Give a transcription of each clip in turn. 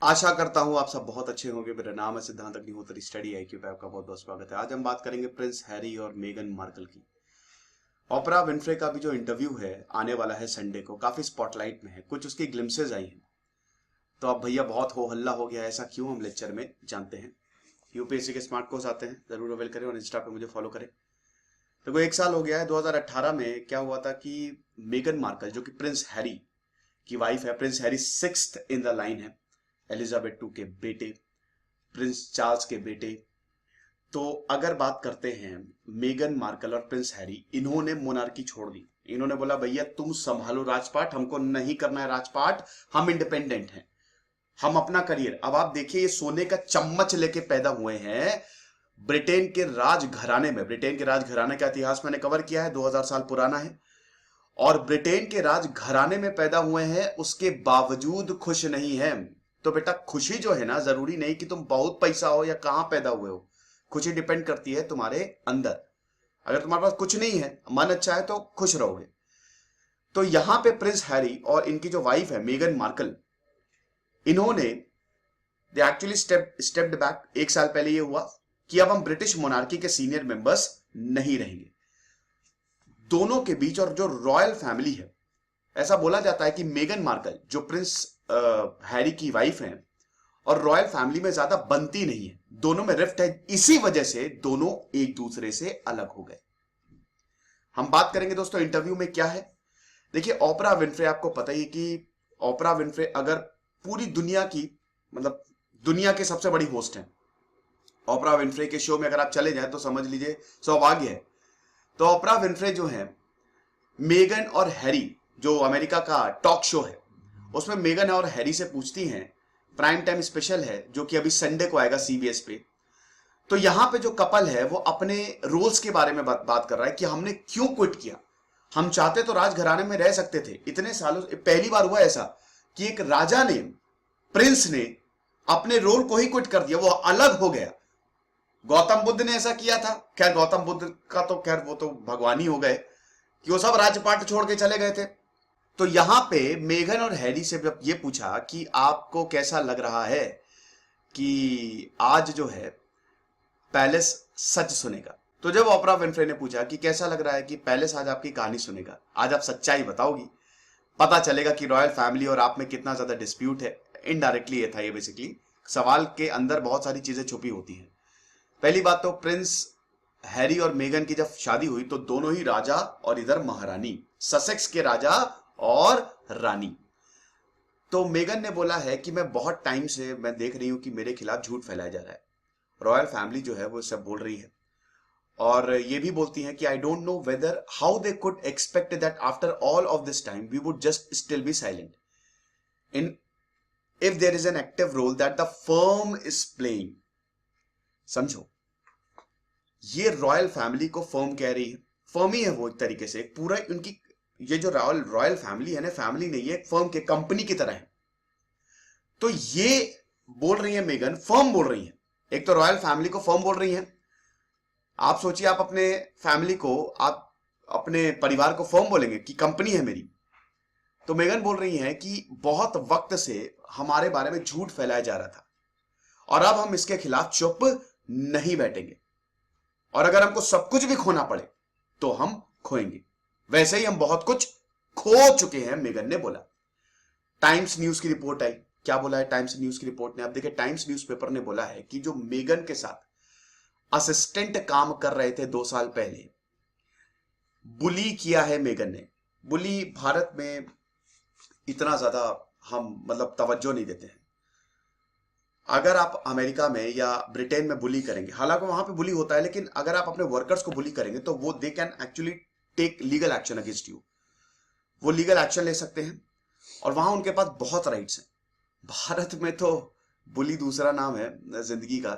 आशा करता हूँ आप सब बहुत अच्छे होंगे। मेरा नाम है सिद्धांत अग्निहोत्री, स्टडी आईक्यू पे आपका बहुत बहुत स्वागत है। आज हम बात करेंगे प्रिंस हैरी और मेगन मार्कल की। ओपरा विनफ्रे का भी जो इंटरव्यू है आने वाला है संडे को, काफी स्पॉटलाइट में है। कुछ उसकी ग्लिम्सेज आई हैं। तो अब भैया बहुत हो हल्ला हो गया, ऐसा क्यों, हम लेक्चर में जानते हैं। यूपीएससी के स्मार्ट कोर्स आते हैं, जरूर अवेल करें और इंस्टा पे मुझे फॉलो करें। तो कोई 1 साल हो गया है। 2018 में क्या हुआ था कि मेगन मार्कल जो कि प्रिंस हैरी की वाइफ है, Prince Harry sixth in the line है, एलिजाबेथ टू के बेटे, प्रिंस चार्ल्स के बेटे। तो अगर बात करते हैं मेगन मार्कल और प्रिंस हैरी, इन्होंने मोनार्की छोड़ दी। इन्होंने बोला भैया तुम संभालो राजपाट, हमको नहीं करना है राजपाट, हम इंडिपेंडेंट हैं, हम अपना करियर। अब आप देखिए, ये सोने का चम्मच लेके पैदा हुए हैं ब्रिटेन के राजघराने में। ब्रिटेन के राजघराने का इतिहास मैंने कवर किया है, 2000 साल पुराना है। और ब्रिटेन के राजघराने में पैदा हुए हैं, उसके बावजूद खुश नहीं है। तो बेटा खुशी जो है ना, जरूरी नहीं कि तुम बहुत पैसा हो या कहां पैदा हुए हो। खुशी डिपेंड करती है तुम्हारे अंदर। अगर तुम्हारे पास कुछ नहीं है, मन अच्छा है, तो खुश रहोगे। तो यहां पे प्रिंस हैरी और इनकी जो वाइफ है मेगन मार्कल, इन्होंने दे एक्चुअली स्टेप्ड बैक। 1 साल पहले ये हुआ कि अब हम ब्रिटिश मोनार्की के सीनियर मेंबर्स नहीं रहेंगे। दोनों के बीच, और जो रॉयल फैमिली है, ऐसा बोला जाता है कि मेगन मार्कल जो प्रिंस हैरी की वाइफ हैं और रॉयल फैमिली में ज्यादा बनती नहीं है, दोनों में रिफ्ट है। इसी वजह से दोनों एक दूसरे से अलग हो गए। हम बात करेंगे दोस्तों इंटरव्यू में क्या है। देखिए ओपरा विनफ्रे, आपको पता ही है कि ओपरा विनफ्रे अगर पूरी दुनिया की, मतलब दुनिया के सबसे बड़ी होस्ट है। ओपरा विनफ्रे के शो में अगर आप चले जाएं तो समझ लीजिए सौभाग्य है। तो ओपरा विनफ्रे जो है, मेगन और हैरी, जो अमेरिका का टॉक शो है, उसमें मेगन और हैरी से पूछती हैं, प्राइम टाइम स्पेशल है जो कि अभी संडे को आएगा सीबीएस पे। तो यहां पे जो कपल है वो अपने रोल्स के बारे में बात कर रहा है कि हमने क्यों क्विट किया। हम चाहते तो राजघराने में रह सकते थे इतने सालों, पहली बार हुआ ऐसा कि एक राजा ने, प्रिंस ने अपने रोल को ही क्विट कर दिया, वो अलग हो गया। गौतम बुद्ध ने ऐसा किया था। खैर गौतम बुद्ध का तो खैर वो तो भगवान ही हो गए कि वो सब राजपाट छोड़ के चले गए थे। तो यहां पे मेघन और हैरी से जब ये पूछा कि आपको कैसा लग रहा है कि आज जो है पैलेस सच सुनेगा, तो जब ओपरा विनफ्रे ने पूछा कि कैसा लग रहा है कि पैलेस आज आपकी कहानी सुनेगा, आज आप सच्चाई बताओगी, पता चलेगा कि रॉयल फैमिली और आप में कितना ज्यादा डिस्प्यूट है। इनडायरेक्टली ये था, ये बेसिकली सवाल के अंदर बहुत सारी चीजें छुपी होती हैं। पहली बात तो प्रिंस हैरी और मेगन की जब शादी हुई तो दोनों ही राजा और इधर महारानी, ससेक्स के राजा और रानी। तो मेगन ने बोला है कि मैं बहुत टाइम से मैं देख रही हूं कि मेरे खिलाफ झूठ फैलाया जा रहा है। रॉयल फैमिली जो है वो सब बोल रही है, और ये भी बोलती हैं कि I don't know whether how they could expect that after all of this time we would just still be silent in if there is an active role that the firm is playing. समझो, ये royal family को firm कह रही है। Firm ही है वो एक तरीके से, पूरा उनकी ये जो रॉयल रॉयल फैमिली है ना, फैमिली नहीं है, फर्म के कंपनी की तरह है। तो ये बोल रही है मेगन, फर्म बोल रही है। एक तो रॉयल फैमिली को फर्म बोल रही है। आप सोचिए, आप अपने फैमिली को, आप अपने परिवार को फर्म बोलेंगे कि कंपनी है मेरी। तो मेगन बोल रही है कि बहुत वक्त से हमारे बारे में झूठ फैलाया जा रहा था और अब हम इसके खिलाफ चुप नहीं बैठेंगे, और अगर हमको सब कुछ भी खोना पड़े तो हम खोएंगे। वैसे ही हम बहुत कुछ खो चुके हैं, मेगन ने बोला। टाइम्स न्यूज की रिपोर्ट आई। क्या बोला है टाइम्स न्यूज की रिपोर्ट ने? आप देखिए, टाइम्स न्यूज़पेपर ने बोला है कि जो मेगन के साथ असिस्टेंट काम कर रहे थे 2 साल पहले, बुली किया है मेगन ने। बुली भारत में इतना ज्यादा हम मतलब तवज्जो नहीं देते हैं। अगर आप अमेरिका में या ब्रिटेन में बुली करेंगे, हालांकि वहां पे बुली होता है, लेकिन अगर आप अपने वर्कर्स को बुली करेंगे तो वो they can actually take legal action against you. वो लीगल एक्शन ले सकते हैं और वहां उनके पास बहुत राइट्स हैं। भारत में तो बुली दूसरा नाम है जिंदगी का।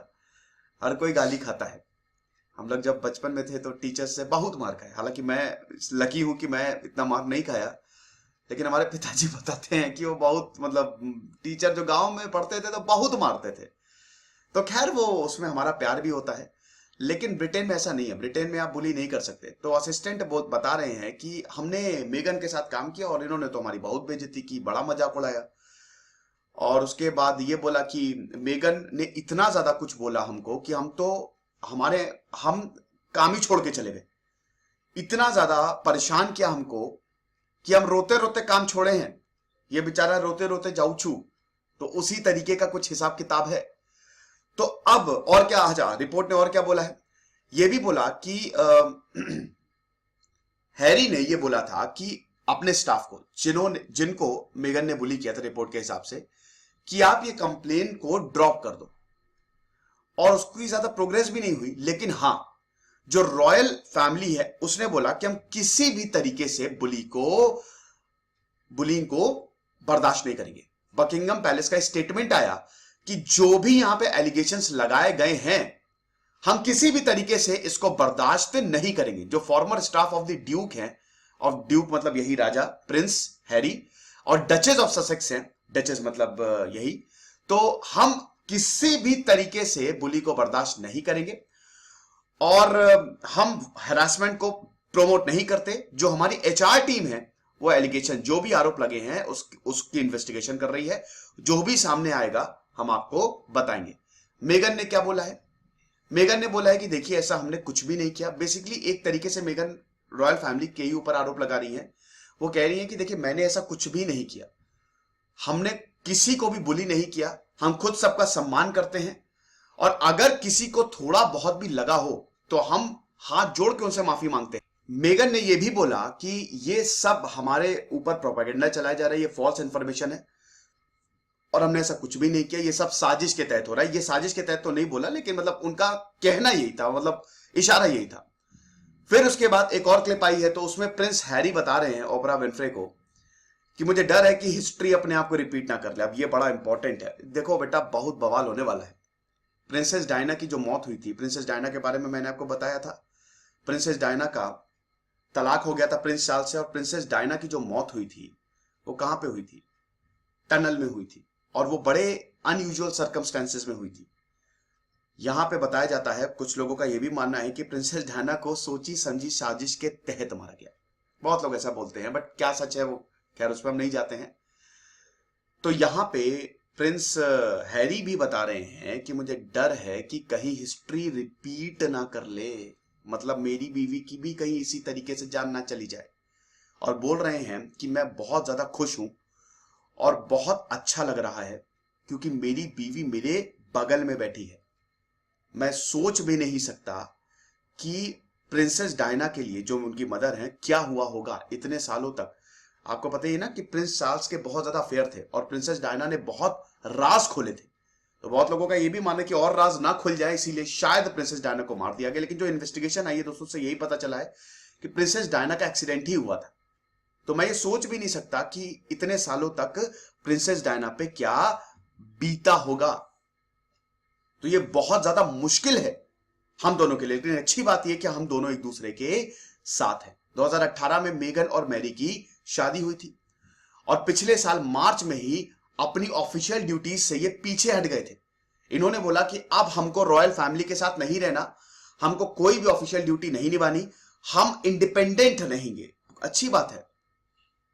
हर कोई गाली खाता है। हम लोग जब बचपन में थे तो टीचर्स से बहुत मार खाए। हालांकि मैं लकी हूं कि मैं इतना मार नहीं खाया, लेकिन हमारे पिताजी बताते हैं कि वो बहुत, मतलब टीचर जो गांव में पढ़ते थे तो बहुत मारते थे। तो खैर वो उसमें हमारा प्यार भी होता है, लेकिन ब्रिटेन में ऐसा नहीं है। ब्रिटेन में आप बुली नहीं कर सकते। तो असिस्टेंट बहुत बता रहे हैं कि हमने मेगन के साथ काम किया और इन्होंने तो हमारी बहुत बेइज्जती की, बड़ा मजाक उड़ाया। और उसके बाद ये बोला कि मेगन ने इतना ज्यादा कुछ बोला हमको कि हम काम ही छोड़ के चले गए। इतना ज्यादा परेशान किया हमको कि हम रोते रोते काम छोड़े हैं। ये बेचारा रोते रोते जाऊ छू। तो उसी तरीके का कुछ हिसाब किताब है। तो अब और क्या आजा रिपोर्ट ने और क्या बोला है, ये भी बोला कि हैरी ने ये बोला था कि अपने स्टाफ को जिनको मेगन ने बुली किया था रिपोर्ट के हिसाब से, कि आप ये कंप्लेन को ड्रॉप कर दो। और उसकी ज्यादा प्रोग्रेस भी नहीं हुई। लेकिन हां, जो रॉयल फैमिली है उसने बोला कि हम किसी भी तरीके से बुलिंग को बर्दाश्त नहीं करेंगे। बकिंगम पैलेस का स्टेटमेंट आया कि जो भी यहां पे एलिगेशंस लगाए गए हैं, हम किसी भी तरीके से इसको बर्दाश्त नहीं करेंगे। जो farmer staff of the Duke हैं, और ड्यूक मतलब यही राजा प्रिंस हैरी, और डचेस ऑफ ससेक्स हैं, डचेस मतलब यही, तो हम किसी भी तरीके से बुली को बर्दाश्त नहीं करेंगे और हम हैरासमेंट को प्रोमोट नहीं करते। जो हमारी एचआर टीम है वो एलिगेशन, जो भी आरोप लगे हैं उसकी इन्वेस्टिगेशन कर रही है। जो भी सामने आएगा हम आपको बताएंगे। मेगन ने क्या बोला है? मेगन ने बोला है कि देखिए ऐसा हमने कुछ भी नहीं किया। बेसिकली एक तरीके से मेगन रॉयल फैमिली के ही ऊपर आरोप लगा रही है। वो कह रही है कि देखिए मैंने ऐसा कुछ भी नहीं किया, हमने किसी को भी बुली नहीं किया, हम खुद सबका सम्मान करते हैं और अगर किसी को थोड़ा बहुत भी लगा हो तो हम हाथ जोड़ के उनसे माफी मांगते हैं। मेगन ने यह भी बोला कि ये सब हमारे ऊपर प्रोपेगेंडा चलाया जा रहा है, ये फॉल्स इंफॉर्मेशन है और हमने ऐसा कुछ भी नहीं किया, ये सब साजिश के तहत हो रहा है। ये साजिश के तहत तो नहीं बोला, लेकिन मतलब उनका कहना यही था, मतलब इशारा यही था। फिर उसके बाद एक और क्लिप आई है, तो उसमें प्रिंस हैरी बता रहे हैं ओपरा विन्फ्रे को कि मुझे डर है कि हिस्ट्री अपने आप को रिपीट ना कर ले। अब ये बड़ा इंपॉर्टेंट है। देखो बेटा, बहुत बवाल होने वाला है। प्रिंसेस डायना की जो मौत हुई थी, प्रिंसेस डायना के बारे में मैंने आपको बताया था। प्रिंसेस डायना का तलाक हो गया था प्रिंस चार्ल्स से, और प्रिंसेस डायना की जो मौत हुई थी वो कहां पे हुई थी? टनल में हुई थी, और वो बड़े अनयूजुअल सर्कमस्टेंसेस में हुई थी। यहां पे बताया जाता है, कुछ लोगों का यह भी मानना है कि प्रिंसेस डायना को सोची समझी साजिश के तहत मारा गया। बहुत लोग ऐसा बोलते हैं, बट क्या सच है वो खैर उस पर हम नहीं जाते हैं। तो यहां पे प्रिंस हैरी भी बता रहे हैं कि मुझे डर है कि कहीं हिस्ट्री रिपीट ना कर ले, मतलब मेरी बीवी की भी कहीं इसी तरीके से जान ना चली जाए। और बोल रहे हैं कि मैं बहुत ज्यादा खुश हूं और बहुत अच्छा लग रहा है क्योंकि मेरी बीवी मेरे बगल में बैठी है। मैं सोच भी नहीं सकता कि प्रिंसेस डायना के लिए, जो उनकी मदर हैं, क्या हुआ होगा इतने सालों तक। आपको पता ही है ना कि प्रिंस चार्ल्स के बहुत ज्यादा अफेयर थे और प्रिंसेस डायना ने बहुत राज खोले थे। तो बहुत लोगों का यह भी मानना है कि और राज ना खुल जाए, इसीलिए शायद प्रिंसेस डायना को मार दिया गया। लेकिन जो इन्वेस्टिगेशन आई है दोस्तों, से यही पता चला है कि प्रिंसेस डायना का एक्सीडेंट ही हुआ था। तो मैं ये सोच भी नहीं सकता कि इतने सालों तक प्रिंसेस डायना पे क्या बीता होगा। तो ये बहुत ज्यादा मुश्किल है हम दोनों के लिए। लेकिन अच्छी बात यह कि हम दोनों एक दूसरे के साथ हैं। 2018 में मेगन और मैरी की शादी हुई थी और पिछले साल मार्च में ही अपनी ऑफिशियल ड्यूटीज से ये पीछे हट गए थे। इन्होंने बोला कि अब हमको रॉयल फैमिली के साथ नहीं रहना, हमको कोई भी ऑफिशियल ड्यूटी नहीं निभानी, हम इंडिपेंडेंट रहेंगे। अच्छी बात है।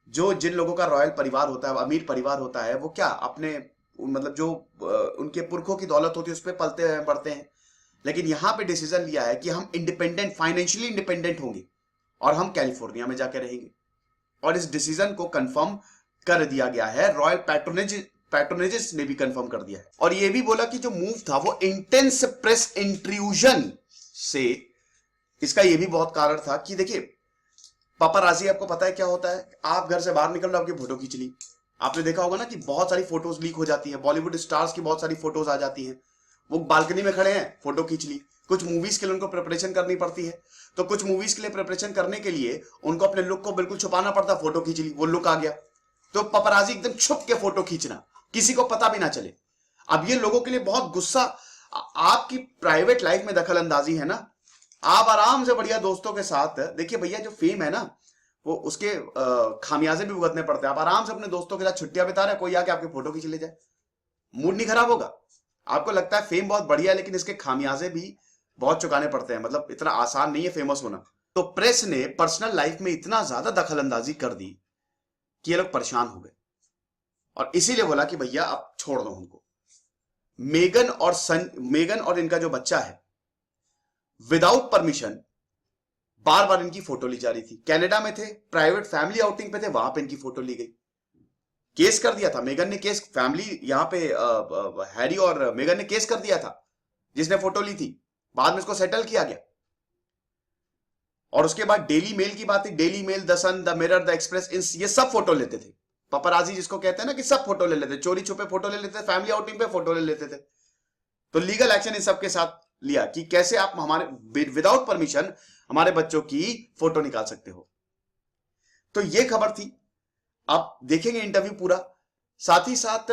जो जिन लोगों का रॉयल परिवार होता है, अमीर परिवार होता है, वो क्या अपने मतलब जो उनके पुरखों की दौलत होती है उस पर पलते हैं बढ़ते हैं। लेकिन यहां पे डिसीजन लिया है कि हम इंडिपेंडेंट, फाइनेंशियली इंडिपेंडेंट होंगे और हम कैलिफोर्निया में जाके रहेंगे। और इस डिसीजन को कंफर्म कर दिया गया है, रॉयल पैट्रोनेजेस ने भी कंफर्म कर दिया है। और यह भी बोला कि जो मूव था वो इंटेंस प्रेस इंट्रूजन से, इसका यह भी बहुत कारण था कि देखिए पापाराजी, आपको पता है क्या होता है? आप घर से बाहर निकल रहे हो, आपकी फोटो खींच ली। आपने देखा होगा ना कि बहुत सारी फोटोज लीक हो जाती हैं, बॉलीवुड स्टार्स की बहुत सारी फोटोज आ जाती हैं। वो बालकनी में खड़े हैं, फोटो खींच ली। कुछ मूवीज के लिए उनको प्रिपरेशन करनी पड़ती है, तो कुछ मूवीज के लिए प्रिपरेशन करने के लिए उनको अपने लुक को बिल्कुल छुपाना पड़ता, फोटो खींच ली, वो लुक आ गया। तो पापाराजी एकदम छुप के फोटो खींचना, किसी को पता भी ना चले। अब ये लोगों के लिए बहुत गुस्सा। आपकी प्राइवेट लाइफ में दखल अंदाजी है ना। आप आराम से बढ़िया दोस्तों के साथ, देखिए भैया जो फेम है ना, वो उसके खामियाजे भी भुगतने पड़ते हैं। आप आराम से अपने दोस्तों के साथ छुट्टियां बिता रहे हैं, कोई आके आपकी फोटो खींच ले जाए, मूड नहीं खराब होगा? आपको लगता है फेम बहुत बढ़िया है, लेकिन इसके खामियाजे भी बहुत चुकाने पड़ते हैं। मतलब इतना आसान नहीं है फेमस होना। तो प्रेस ने पर्सनल लाइफ में इतना ज्यादा दखल अंदाजी कर दी कि ये लोग परेशान हो गए। और इसीलिए बोला कि भैया आप छोड़ दो उनको। मेगन और इनका जो बच्चा है, विदाउट परमिशन बार बार इनकी फोटो ली जा रही थी। कनाडा में थे, प्राइवेट फैमिली आउटिंग पे थे, वहां पे इनकी फोटो ली गई। केस कर दिया था मेगन ने, केस फैमिली यहां पे हैरी और मेगन ने केस कर दिया था जिसने फोटो ली थी। बाद में इसको सेटल किया गया। और उसके बाद डेली मेल की बात है, Daily Mail, the Sun, the Mirror, the Express, ये सब फोटो लेते थे। पपराजी जिसको कहते हैं ना, कि सब फोटो ले लेते, चोरी छुपे फोटो ले लेते, फैमिली आउटिंग पे फोटो ले लेते थे। तो लीगल एक्शन इन सबके साथ लिया कि कैसे आप हमारे विदाउट परमिशन हमारे बच्चों की फोटो निकाल सकते हो। तो ये खबर थी, आप देखेंगे इंटरव्यू पूरा। साथ ही साथ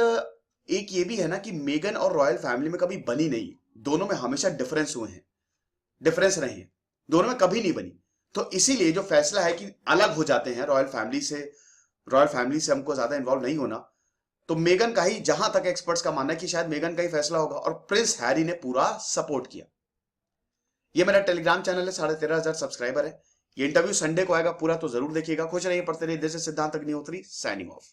एक ये भी है ना कि मेगन और रॉयल फैमिली में कभी बनी नहीं, दोनों में हमेशा डिफरेंस हुए हैं, डिफरेंस रहे हैं, दोनों में कभी नहीं बनी। तो इसीलिए जो फैसला है कि अलग हो जाते हैं रॉयल फैमिली से हमको ज्यादा इन्वॉल्व नहीं होना, तो मेगन का ही, जहां तक एक्सपर्ट्स का मानना है कि शायद मेगन का ही फैसला होगा। और प्रिंस हैरी ने पूरा सपोर्ट किया। ये मेरा टेलीग्राम चैनल है, 13,500 सब्सक्राइबर है। ये इंटरव्यू संडे को आएगा पूरा, तो जरूर देखिएगा। खुश रहिए, पढ़ते रहिए। दिस इज सिद्धांत अग्निहोत्री, साइनिंग ऑफ।